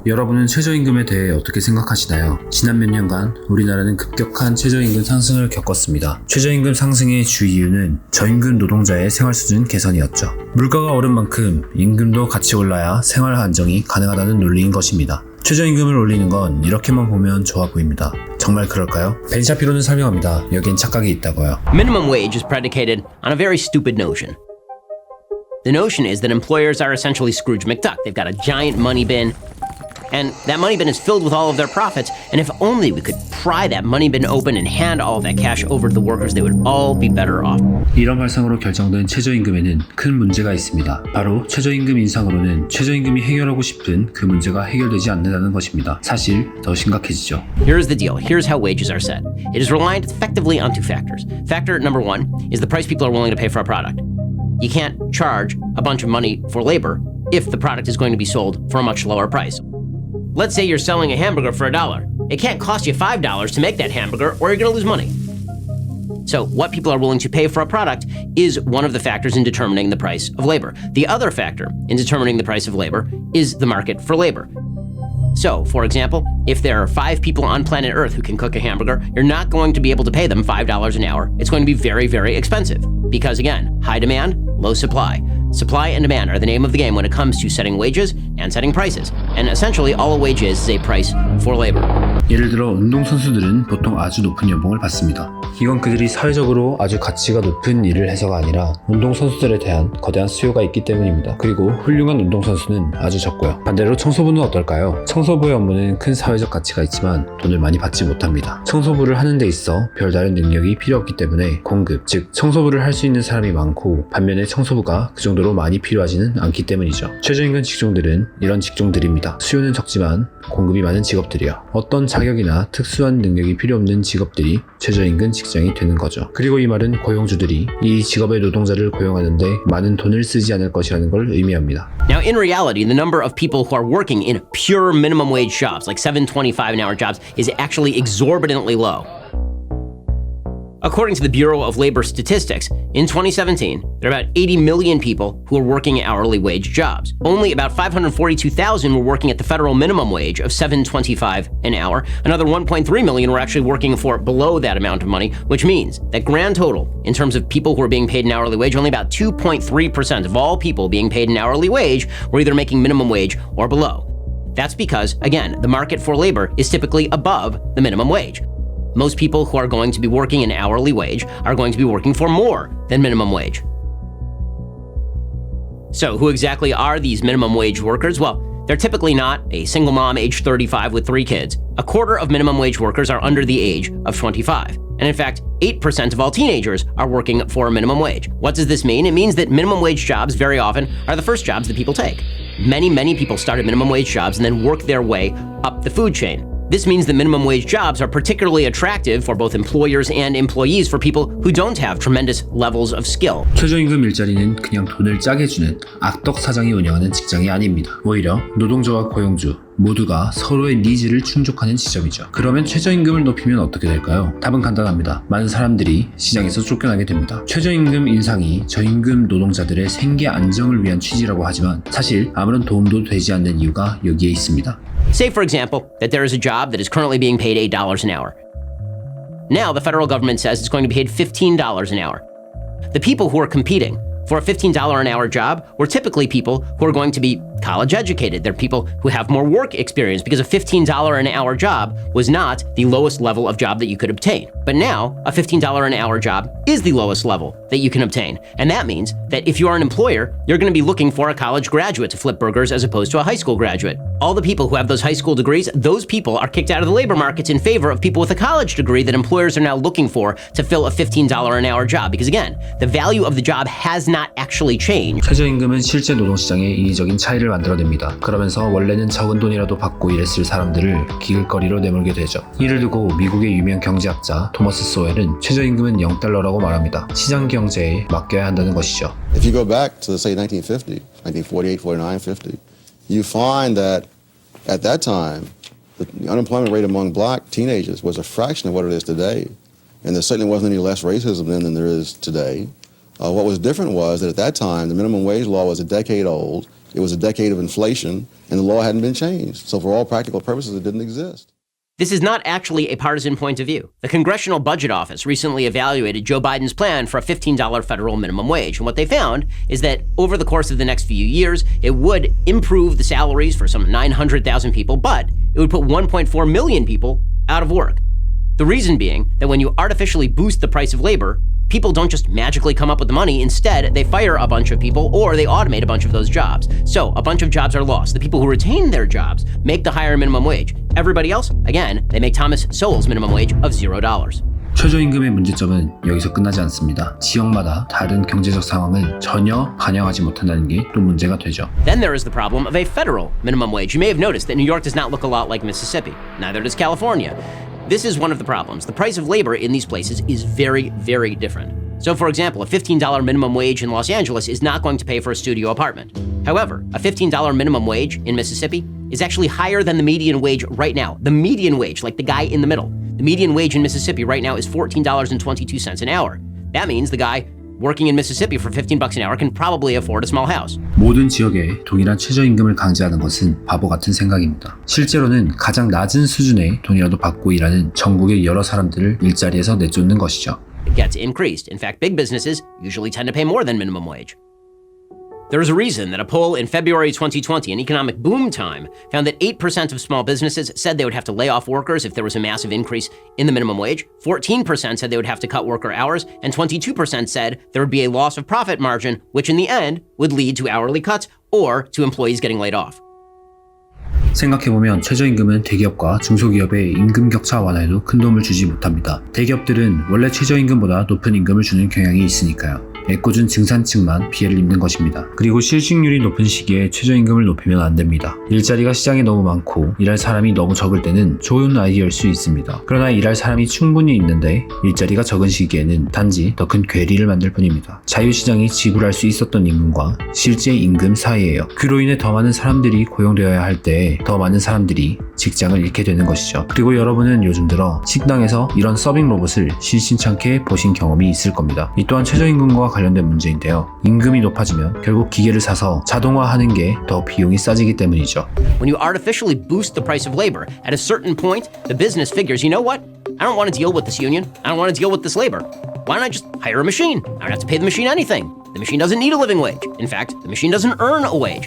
여러분은 최저임금에 대해 어떻게 생각하시나요? 지난 몇 년간 우리나라는 급격한 최저임금 상승을 겪었습니다. 최저임금 상승의 주 이유는 저임금 노동자의 생활 수준 개선이었죠. 물가가 오른 만큼 임금도 같이 올라야 생활 안정이 가능하다는 논리인 것입니다. 최저임금을 올리는 건 이렇게만 보면 좋아 보입니다. 정말 그럴까요? 벤 샤피로는 설명합니다. 여긴 착각이 있다고요. Minimum wage is predicated on a very stupid notion. The notion is that employers are essentially Scrooge McDuck. They've got a giant money bin, and that money bin is filled with all of their profits, and if only we could pry that money bin open and hand all of that cash over to the workers, they would all be better off. 이런 발상으로 결정된 최저임금에는 큰 문제가 있습니다. 바로 최저임금 인상으로는 최저임금이 해결하고 싶은 그 문제가 해결되지 않는다는 것입니다. 사실 더 심각해지죠. Here's the deal. Here's how wages are set. It is reliant effectively on two factors. Factor number one is the price people are willing to pay for a product. You can't charge a bunch of money for labor if the product is going to be sold for a much lower price. Let's say you're selling a hamburger for $1. It can't cost you $5 to make that hamburger or you're going to lose money. So what people are willing to pay for a product is one of the factors in determining the price of labor. The other factor in determining the price of labor is the market for labor. So, for example, if there are 5 people on planet Earth who can cook a hamburger, you're not going to be able to pay them $5 an hour. It's going to be very, very expensive. Because again, high demand, low supply. Supply and demand are the name of the game when it comes to setting wages and setting prices. And essentially, all a wage is a price for labor. 예를 들어 운동선수들은 보통 아주 높은 연봉을 받습니다. 이건 그들이 사회적으로 아주 가치가 높은 일을 해서가 아니라 운동선수들에 대한 거대한 수요가 있기 때문입니다. 그리고 훌륭한 운동선수는 아주 적고요. 반대로 청소부는 어떨까요? 청소부의 업무는 큰 사회적 가치가 있지만 돈을 많이 받지 못합니다. 청소부를 하는 데 있어 별다른 능력이 필요 없기 때문에 공급, 즉 청소부를 할 수 있는 사람이 많고 반면에 청소부가 그 정도로 많이 필요하지는 않기 때문이죠. 최저임금 직종들은 이런 직종들입니다. 수요는 적지만 공급이 많은 직업들이요. 어떤 자격이나 특수한 능력이 필요 없는 직업들이 최저임금 직장이 되는 거죠. 그리고 이 말은 고용주들이 이 직업의 노동자를 고용하는데 많은 돈을 쓰지 않을 것이라는 걸 의미합니다. Now, in reality, the number of people who are working in pure minimum wage jobs, like $7.25 an hour jobs, is actually exorbitantly low. According to the Bureau of Labor Statistics, in 2017, there are about 80 million people who are working hourly wage jobs. Only about 542,000 were working at the federal minimum wage of $7.25 an hour. Another 1.3 million were actually working for below that amount of money, which means that grand total, in terms of people who are being paid an hourly wage, only about 2.3% of all people being paid an hourly wage were either making minimum wage or below. That's because, again, the market for labor is typically above the minimum wage. Most people who are going to be working an hourly wage are going to be working for more than minimum wage. So who exactly are these minimum wage workers? Well, they're typically not a single mom age 35 with 3 kids. A quarter of minimum wage workers are under the age of 25. And in fact, 8% of all teenagers are working for a minimum wage. What does this mean? It means that minimum wage jobs very often are the first jobs that people take. Many people start at minimum wage jobs and then work their way up the food chain. This means that minimum wage jobs are particularly attractive for both employers and employees for people who don't have tremendous levels of skill. 최저임금 일자리는 그냥 돈을 짜게 주는 악덕 사장이 운영하는 직장이 아닙니다. 오히려 노동자와 고용주 모두가 서로의 니즈를 충족하는 지점이죠. 그러면 최저임금을 높이면 어떻게 될까요? 답은 간단합니다. 많은 사람들이 시장에서 쫓겨나게 됩니다. 최저임금 인상이 저임금 노동자들의 생계 안정을 위한 취지라고 하지만 사실 아무런 도움도 되지 않는 이유가 여기에 있습니다. Say, for example, that there is a job that is currently being paid $8 an hour. Now the federal government says it's going to be paid $15 an hour. The people who are competing for a $15 an hour job were typically people who are going to be college educated. They're people who have more work experience because a $15 an hour job was not the lowest level of job that you could obtain. But now, a $15 an hour job is the lowest level that you can obtain. And that means that if you are an employer, you're going to be looking for a college graduate to flip burgers as opposed to a high school graduate. All the people who have those high school degrees, those people are kicked out of the labor markets in favor of people with a college degree that employers are now looking for to fill a $15 an hour job. Because again, the value of the job has not actually changed. 최저임금은 실제 노동시장에 인위적인 차이를 만들어냅니다. 그러면서 원래는 적은 돈이라도 받고 일했을 사람들을 기글거리로 내몰게 되죠. 이를 두고 미국의 유명 경제학자 토머스 소웰은 최저임금은 $0라고 말합니다. 시장 경제에 맡겨야 한다는 것이죠. If you go back to say 1950, 1948, 49, 50, you find that at that time the unemployment rate among black teenagers was a fraction of what it is today. And there certainly wasn't any less racism then than there is today. What was different was that at that time, the minimum wage law was a decade old. It was a decade of inflation, and the law hadn't been changed. So for all practical purposes, it didn't exist. This is not actually a partisan point of view. The Congressional Budget Office recently evaluated Joe Biden's plan for a $15 federal minimum wage, and what they found is that over the course of the next few years, it would improve the salaries for some 900,000 people, but it would put 1.4 million people out of work. The reason being that when you artificially boost the price of labor, people don't just magically come up with the money. Instead, they fire a bunch of people or they automate a bunch of those jobs. So a bunch of jobs are lost. The people who retain their jobs make the higher minimum wage. Everybody else, again, they make Thomas Sowell's minimum wage of $0. 최저임금의 문제점은 여기서 끝나지 않습니다. 지역마다 다른 경제적 상황을 전혀 반영하지 못한다는 게 또 문제가 되죠. Then there is the problem of a federal minimum wage. You may have noticed that New York does not look a lot like Mississippi. Neither does California. This is one of the problems. The price of labor in these places is very, very different. So, for example, a $15 minimum wage in Los Angeles is not going to pay for a studio apartment. However, a $15 minimum wage in Mississippi is actually higher than the median wage right now. The median wage, like the guy in the middle. The median wage in Mississippi right now is $14.22 an hour. That means the guy working in Mississippi for $15 an hour can probably afford a small house. 모든 지역에 동일한 최저임금을 강제하는 것은 바보 같은 생각입니다. 실제로는 가장 낮은 수준의 돈이라도 받고 일하는 전국의 여러 사람들을 일자리에서 내쫓는 것이죠. It gets increased. In fact, big businesses usually tend to pay more than minimum wage. There is a reason that a poll in February 2020, an economic boom time, found that 8% of small businesses said they would have to lay off workers if there was a massive increase in the minimum wage, 14% said they would have to cut worker hours, and 22% said there would be a loss of profit margin, which in the end would lead to hourly cuts or to employees getting laid off. 생각해보면 최저임금은 대기업과 중소기업의 임금 격차 완화에도 큰 도움을 주지 못합니다. 대기업들은 원래 최저임금보다 높은 임금을 주는 경향이 있으니까요. 애꿎은 증산층만 피해를 입는 것입니다. 그리고 실직률이 높은 시기에 최저임금을 높이면 안 됩니다. 일자리가 시장에 너무 많고 일할 사람이 너무 적을 때는 좋은 아이디어일 수 있습니다. 그러나 일할 사람이 충분히 있는데 일자리가 적은 시기에는 단지 더 큰 괴리를 만들 뿐입니다. 자유시장이 지불할 수 있었던 임금과 실제 임금 사이에요. 그로 인해 더 많은 사람들이 고용되어야 할 때 더 많은 사람들이 직장을 잃게 되는 것이죠. 그리고 여러분은 요즘 들어 식당에서 이런 서빙 로봇을 실신찮게 보신 경험이 있을 겁니다. 이 또한 최저임금과 관련된 문제인데요. 임금이 높아지면 결국 기계를 사서 자동화하는 게 더 비용이 싸지기 때문이죠. When you artificially boost the price of labor, at a certain point, the business figures, you know what? I don't want to deal with this union. I don't want to deal with this labor. Why don't I just hire a machine? I don't have to pay the machine anything. The machine doesn't need a living wage. In fact, the machine doesn't earn a wage.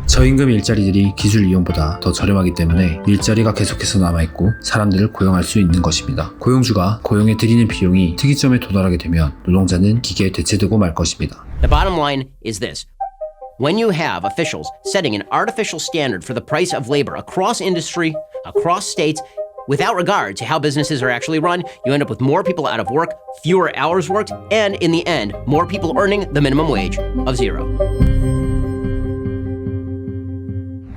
저임금 일자리들이 기술 이용보다 더 저렴하기 때문에 일자리가 계속해서 남아있고 사람들을 고용할 수 있는 것입니다. 고용주가 고용에 들이는 비용이 특이점에 도달하게 되면 노동자는 기계에 대체되고 말 것입니다. The bottom line is this. When you have officials setting an artificial standard for the price of labor across industry, across states, without regard to how businesses are actually run, you end up with more people out of work, fewer hours worked, and in the end, more people earning the minimum wage of $0.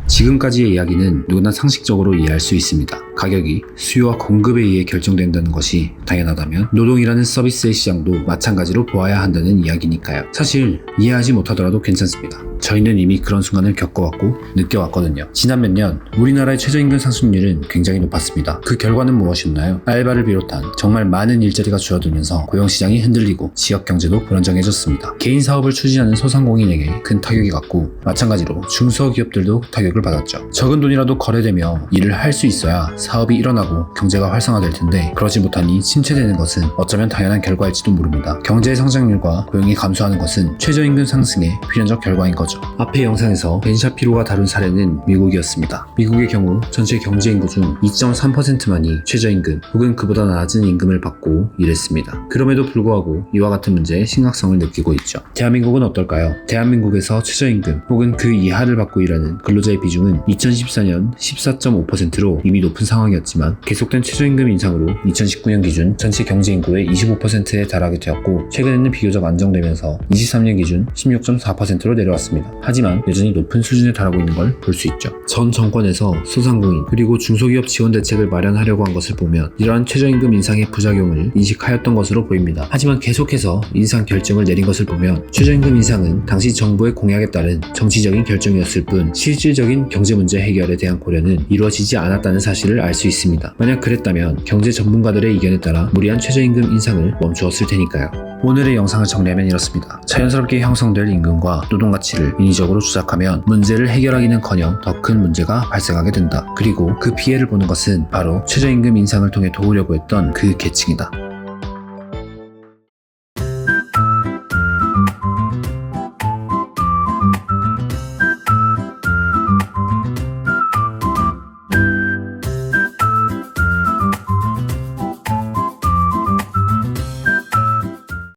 지금까지의 이야기는 누구나 상식적으로 이해할 수 있습니다. 가격이 수요와 공급에 의해 결정된다는 것이 당연하다면 노동이라는 서비스의 시장도 마찬가지로 보아야 한다는 이야기니까요. 사실 이해하지 못하더라도 괜찮습니다. 저희는 이미 그런 순간을 겪어왔고 느껴왔거든요. 지난 몇 년 우리나라의 최저임금 상승률은 굉장히 높았습니다. 그 결과는 무엇이었나요? 알바를 비롯한 정말 많은 일자리가 줄어들면서 고용시장이 흔들리고 지역경제도 불안정해졌습니다. 개인 사업을 추진하는 소상공인에게 큰 타격이 갔고 마찬가지로 중소기업들도 타격을 받았죠. 적은 돈이라도 거래되며 일을 할 수 있어야 사업이 일어나고 경제가 활성화될 텐데 그러지 못하니 침체되는 것은 어쩌면 당연한 결과일지도 모릅니다. 경제의 성장률과 고용이 감소하는 것은 최저임금 상승의 필연적 결과인 거죠. 앞의 영상에서 벤 샤피로가 다룬 사례는 미국이었습니다. 미국의 경우 전체 경제 인구 중 2.3%만이 최저임금 혹은 그보다 낮은 임금을 받고 일했습니다. 그럼에도 불구하고 이와 같은 문제의 심각성을 느끼고 있죠. 대한민국은 어떨까요? 대한민국에서 최저임금 혹은 그 이하를 받고 일하는 근로자의 비중은 2014년 14.5%로 이미 높은 상황이었지만 계속된 최저임금 인상으로 2019년 기준 전체 경제 인구의 25%에 달하게 되었고 최근에는 비교적 안정되면서 23년 기준 16.4%로 내려왔습니다. 하지만 여전히 높은 수준에 달하고 있는 걸 볼 수 있죠. 전 정권에서 소상공인 그리고 중소기업 지원 대책을 마련하려고 한 것을 보면 이러한 최저임금 인상의 부작용을 인식하였던 것으로 보입니다. 하지만 계속해서 인상 결정을 내린 것을 보면 최저임금 인상은 당시 정부의 공약에 따른 정치적인 결정이었을 뿐 실질적인 경제 문제 해결에 대한 고려는 이루어지지 않았다는 사실을 알 수 있습니다. 만약 그랬다면 경제 전문가들의 의견에 따라 무리한 최저임금 인상을 멈추었을 테니까요. 오늘의 영상을 정리하면 이렇습니다. 자연스럽게 형성될 임금과 노동 가치를 인위적으로 조작하면 문제를 해결하기는커녕 더 큰 문제가 발생하게 된다. 그리고 그 피해를 보는 것은 바로 최저임금 인상을 통해 도우려고 했던 그 계층이다.